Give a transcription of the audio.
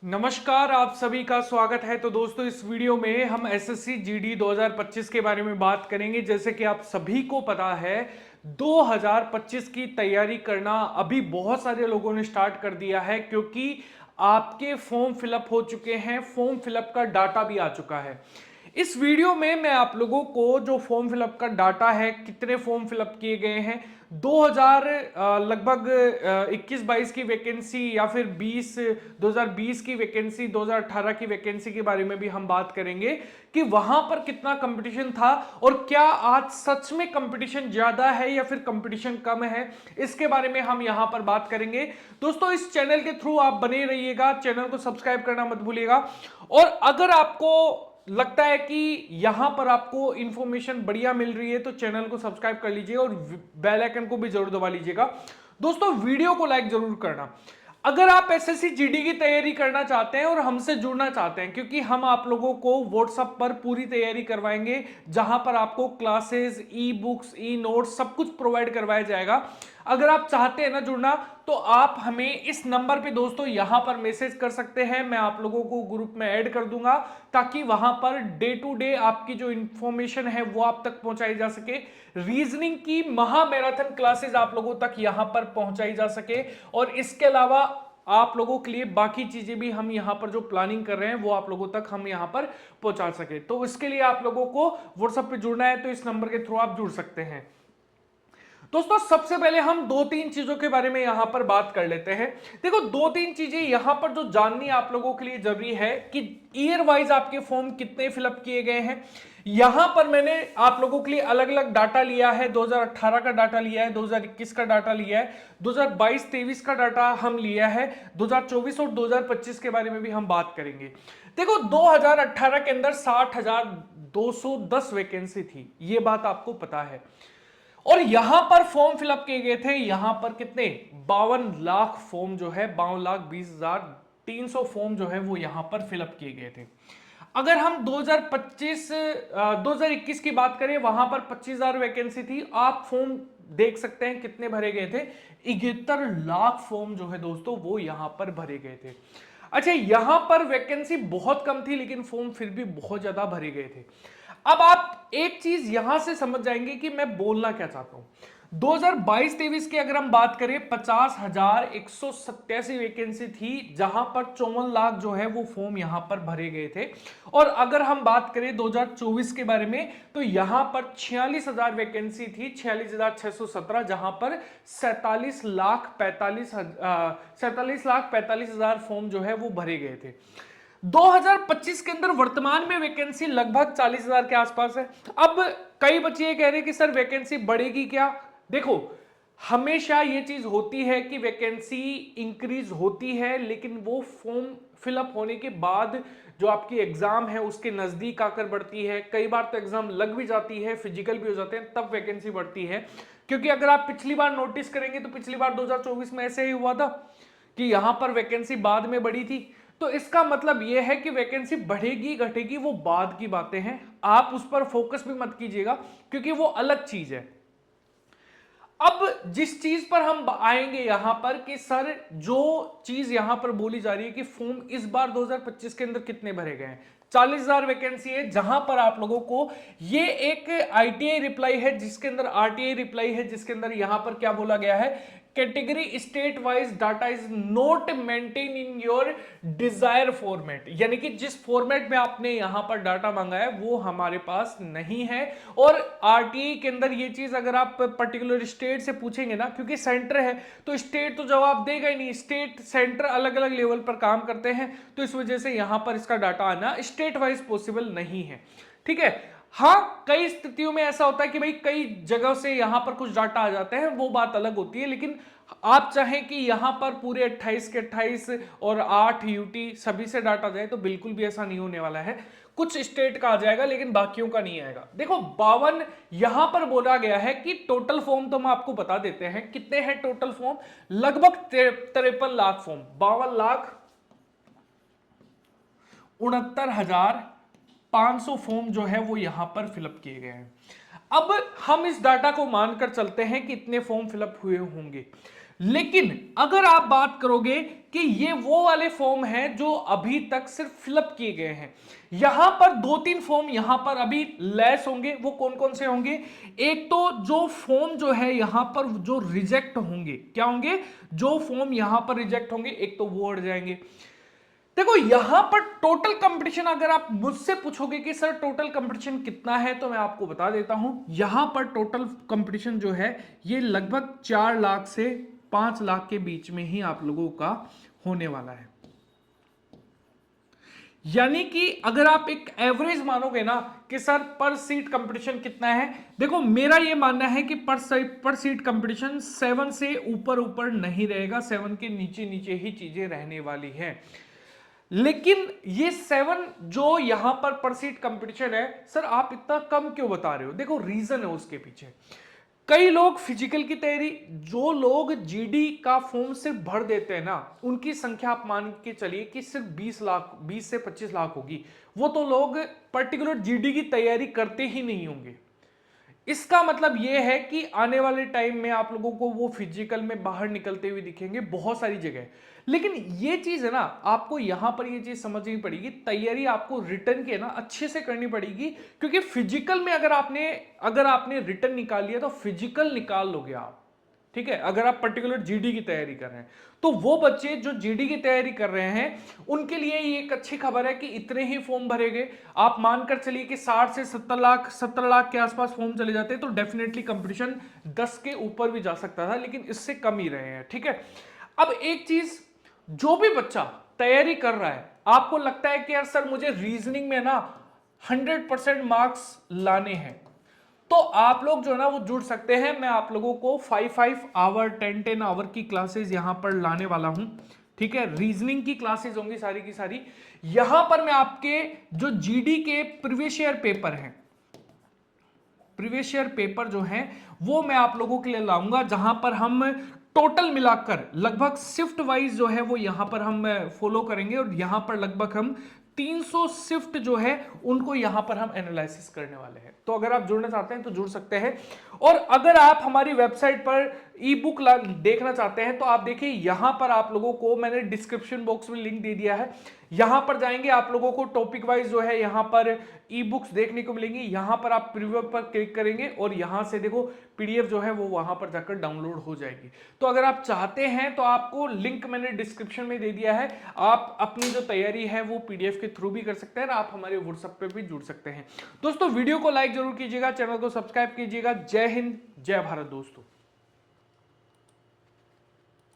नमस्कार, आप सभी का स्वागत है। तो दोस्तों, इस वीडियो में हम एसएससी जीडी 2025 के बारे में बात करेंगे। जैसे कि आप सभी को पता है, 2025 की तैयारी करना अभी बहुत सारे लोगों ने स्टार्ट कर दिया है, क्योंकि आपके फॉर्म फिलअप हो चुके हैं, फॉर्म फिलअप का डाटा भी आ चुका है। इस वीडियो में मैं आप लोगों को जो फॉर्म फिलअप का डाटा है, कितने फॉर्म फिलअप किए गए हैं, 2000 लगभग 21-22 की वैकेंसी या फिर 2020 की वैकेंसी, 2018 की वैकेंसी के बारे में भी हम बात करेंगे कि वहां पर कितना कंपटीशन था और क्या आज सच में कंपटीशन ज्यादा है या फिर कंपटीशन कम है। इसके बारे में हम यहां पर बात करेंगे। दोस्तों, इस चैनल के थ्रू आप बने रहिएगा, चैनल को सब्सक्राइब करना मत भूलिएगा। और अगर आपको लगता है कि यहां पर आपको इंफॉर्मेशन बढ़िया मिल रही है तो चैनल को सब्सक्राइब कर लीजिए और बेल आइकन को भी जरूर दबा लीजिएगा। दोस्तों, वीडियो को लाइक जरूर करना। अगर आप एसएससी जीडी की तैयारी करना चाहते हैं और हमसे जुड़ना चाहते हैं, क्योंकि हम आप लोगों को व्हाट्सएप पर पूरी तैयारी करवाएंगे, जहां पर आपको classes, e books, e notes सब कुछ प्रोवाइड करवाया जाएगा। अगर आप चाहते हैं ना जुड़ना, तो आप हमें इस नंबर पे दोस्तों यहां पर मैसेज कर सकते हैं। मैं आप लोगों को ग्रुप में ऐड कर दूंगा, ताकि वहां पर डे टू डे आपकी जो इंफॉर्मेशन है वो आप तक पहुंचाई जा सके। रीजनिंग की महा मैराथन क्लासेस आप लोगों तक यहां पर पहुंचाई जा सके। और इसके अलावा आप लोगों के लिए बाकी चीजें भी हम यहां पर जो प्लानिंग कर रहे हैं वो आप लोगों तक हम यहां पर पहुंचा सके। तो इसके लिए आप लोगों को व्हाट्सएप पे जुड़ना है, तो इस नंबर के थ्रू आप जुड़ सकते हैं। दोस्तों, सबसे पहले हम दो तीन चीजों के बारे में यहां पर बात कर लेते हैं। देखो, दो तीन चीजें यहां पर जो जाननी आप लोगों के लिए जरूरी है कि ईयर वाइज आपके फॉर्म कितने फिलअप किए गए हैं। यहां पर मैंने आप लोगों के लिए अलग अलग डाटा लिया है। 2018 का डाटा लिया है, 2021 का डाटा लिया है, 2022-23 का डाटा हम लिया है, 2024 और 2025 के बारे में भी हम बात करेंगे। देखो, 2018 के अंदर 60,210 वैकेंसी थी, ये बात आपको पता है। और यहां पर फॉर्म फिलअप किए गए थे, यहां पर कितने, 52 लाख फॉर्म जो है, 52,20,300 फॉर्म जो है वो यहां पर फिलअप किए गए थे। अगर हम 2021 की बात करें, वहां पर 25,000 वैकेंसी थी। आप फॉर्म देख सकते हैं कितने भरे गए थे, 71 लाख फॉर्म जो है दोस्तों वो यहां पर भरे गए थे। अच्छा, यहां पर वैकेंसी बहुत कम थी, लेकिन फॉर्म फिर भी बहुत ज्यादा भरे गए थे। अब आप एक चीज यहां से समझ जाएंगे कि मैं बोलना क्या चाहता हूं। 2022-23 की अगर हम बात करें, 50,187 वैकेंसी थी, जहां पर 54 लाख जो है वो फॉर्म यहां पर भरे गए थे। और अगर हम बात करें 2024 के बारे में, तो यहां पर 46,000 वैकेंसी थी, 46,617, जहां पर 47,45,हजार फॉर्म जो है वो भरे गए थे। 2025 के अंदर वर्तमान में वैकेंसी लगभग 40,000 के आसपास है। अब कई बच्चे ये कह रहे हैं कि सर वैकेंसी बढ़ेगी क्या। देखो, हमेशा ये चीज होती है कि वैकेंसी इंक्रीज होती है, लेकिन वो फॉर्म फिलअप होने के बाद जो आपकी एग्जाम है उसके नजदीक आकर बढ़ती है। कई बार तो एग्जाम लग भी जाती है, फिजिकल भी हो जाते हैं, तब वैकेंसी बढ़ती है। क्योंकि अगर आप पिछली बार नोटिस करेंगे तो पिछली बार 2024 में ऐसे ही हुआ था कि यहां पर वैकेंसी बाद में बढ़ी थी। तो इसका मतलब यह है कि वैकेंसी बढ़ेगी घटेगी वो बाद की बातें हैं, आप उस पर फोकस भी मत कीजिएगा, क्योंकि वो अलग चीज है। अब जिस चीज पर हम आएंगे यहां पर कि सर जो चीज यहां पर बोली जा रही है कि फॉर्म इस बार 2025 के अंदर कितने भरे गए हैं, 40,000 वैकेंसी है, जहां पर आप लोगों को ये एक आईटीआई रिप्लाई है, जिसके अंदर आरटीआई रिप्लाई है, जिसके अंदर यहां पर क्या बोला गया है, category state wise data is not maintain in your desire format, यानी कि जिस फॉर्मेट में आपने यहां पर डाटा मांगा है वो हमारे पास नहीं है। और आरटीआई के अंदर ये चीज अगर आप पर्टिकुलर स्टेट से पूछेंगे ना, क्योंकि सेंटर है तो स्टेट तो जवाब देगा ही नहीं, स्टेट सेंटर अलग अलग लेवल पर काम करते हैं, तो इस वजह से यहां पर इसका डाटा आना स्टेट वाइज पॉसिबल नहीं है। ठीक है, हाँ, कई स्थितियों में ऐसा होता है कि भाई कई जगह से यहां पर कुछ डाटा आ जाते हैं, वो बात अलग होती है। लेकिन आप चाहें कि यहां पर पूरे 28 के 28 और 8 यूटी सभी से डाटा जाए, तो बिल्कुल भी ऐसा नहीं होने वाला है। कुछ स्टेट का आ जाएगा लेकिन बाकियों का नहीं आएगा। देखो, 52 यहां पर बोला गया है कि टोटल फॉर्म तो हम आपको बता देते हैं कितने हैं टोटल फॉर्म, लगभग 53 लाख फॉर्म, 52,69,500 फॉर्म जो है वो यहां पर फिलअप किए गए हैं। अब हम इस डाटा को मानकर चलते हैं कि इतने फॉर्म फिलअप हुए होंगे, लेकिन अगर आप बात करोगे कि ये वो वाले फॉर्म हैं जो अभी तक सिर्फ फिलअप किए गए हैं, यहां पर 2-3 फॉर्म यहां पर अभी लेस होंगे। वो कौन कौन से होंगे? एक तो जो फॉर्म जो है यहां पर जो रिजेक्ट होंगे, क्या होंगे? जो फॉर्म यहां पर रिजेक्ट होंगे, एक तो वो हट जाएंगे। देखो यहां पर टोटल कंपटीशन अगर आप मुझसे पूछोगे कि सर टोटल कंपटीशन कितना है, तो मैं आपको बता देता हूं, यहां पर टोटल कंपटीशन जो है ये लगभग 4 लाख से 5 लाख के बीच में ही आप लोगों का होने वाला है। यानी कि अगर आप एक एवरेज मानोगे ना कि सर पर सीट कंपटीशन कितना है, देखो मेरा ये मानना है कि पर सीट कंपटीशन 7 से ऊपर ऊपर नहीं रहेगा, 7 के नीचे नीचे ही चीजें रहने वाली है। लेकिन ये 7 जो यहां पर सीट कंपटीशन है, सर आप इतना कम क्यों बता रहे हो? देखो रीजन है उसके पीछे। कई लोग फिजिकल की तैयारी, जो लोग जीडी का फॉर्म सिर्फ भर देते हैं ना, उनकी संख्या आप मान के चलिए कि सिर्फ 20 से 25 लाख होगी। वो तो लोग पर्टिकुलर जीडी की तैयारी करते ही नहीं होंगे। इसका मतलब यह है कि आने वाले टाइम में आप लोगों को वो फिजिकल में बाहर निकलते हुए दिखेंगे बहुत सारी जगह। लेकिन ये चीज है ना, आपको यहां पर ये चीज समझनी पड़ेगी, तैयारी आपको रिटर्न की है ना अच्छे से करनी पड़ेगी। क्योंकि फिजिकल में अगर आपने रिटर्न निकाल लिया तो फिजिकल निकाल लोगे आप, ठीक है, अगर आप पर्टिकुलर जीडी की तैयारी कर रहे हैं। तो वो बच्चे जो जीडी की तैयारी कर रहे हैं उनके लिए ये एक अच्छी खबर है कि इतने ही फॉर्म भरेंगे। आप मानकर चलिए कि 60 से 70 लाख के आसपास फॉर्म चले जाते हैं, तो डेफिनेटली कंपटीशन 10 के ऊपर भी जा सकता था, लेकिन इससे कम ही रहे हैं, ठीक है। अब एक चीज, जो भी बच्चा तैयारी कर रहा है, आपको लगता है कि यार सर मुझे रीजनिंग में ना 100% मार्क्स लाने हैं, तो आप लोग जो है ना वो जुड़ सकते हैं। मैं आप लोगों को 5 आवर 10 आवर की क्लासेस यहां पर लाने वाला हूं, ठीक है। रीजनिंग की क्लासेस होंगी सारी की सारी। यहां पर मैं आपके जो जीडी के प्रीवियस ईयर पेपर हैं, प्रीवियस ईयर पेपर जो हैं वो मैं आप लोगों के लिए लाऊंगा, जहां पर हम टोटल मिलाकर लगभग शिफ्ट वाइज जो है वो यहां पर हम फॉलो करेंगे, और यहां पर लगभग हम 300 शिफ्ट जो है उनको यहां पर हम एनालिसिस करने वाले हैं। तो अगर आप जुड़ना चाहते हैं तो जुड़ सकते हैं। और अगर आप हमारी वेबसाइट पर ई बुक देखना चाहते हैं तो आप देखिए, यहां पर आप लोगों को मैंने डिस्क्रिप्शन बॉक्स में लिंक दे दिया है। यहां पर जाएंगे, आप लोगों को टॉपिक वाइज जो है यहां पर ई बुक्स देखने को मिलेंगी। यहां पर आप प्रीव्यू पर क्लिक करेंगे और यहां से देखो पीडीएफ जो है वो वहां पर जाकर डाउनलोड हो जाएगी। तो अगर आप चाहते हैं तो आपको लिंक मैंने डिस्क्रिप्शन में दे दिया है, आप अपनी जो तैयारी है वो पीडीएफ के थ्रू भी कर सकते हैं, और आप हमारे व्हाट्सएप पे भी जुड़ सकते हैं। दोस्तों वीडियो को लाइक जरूर कीजिएगा, चैनल को सब्सक्राइब कीजिएगा। जय हिंद, जय भारत दोस्तों।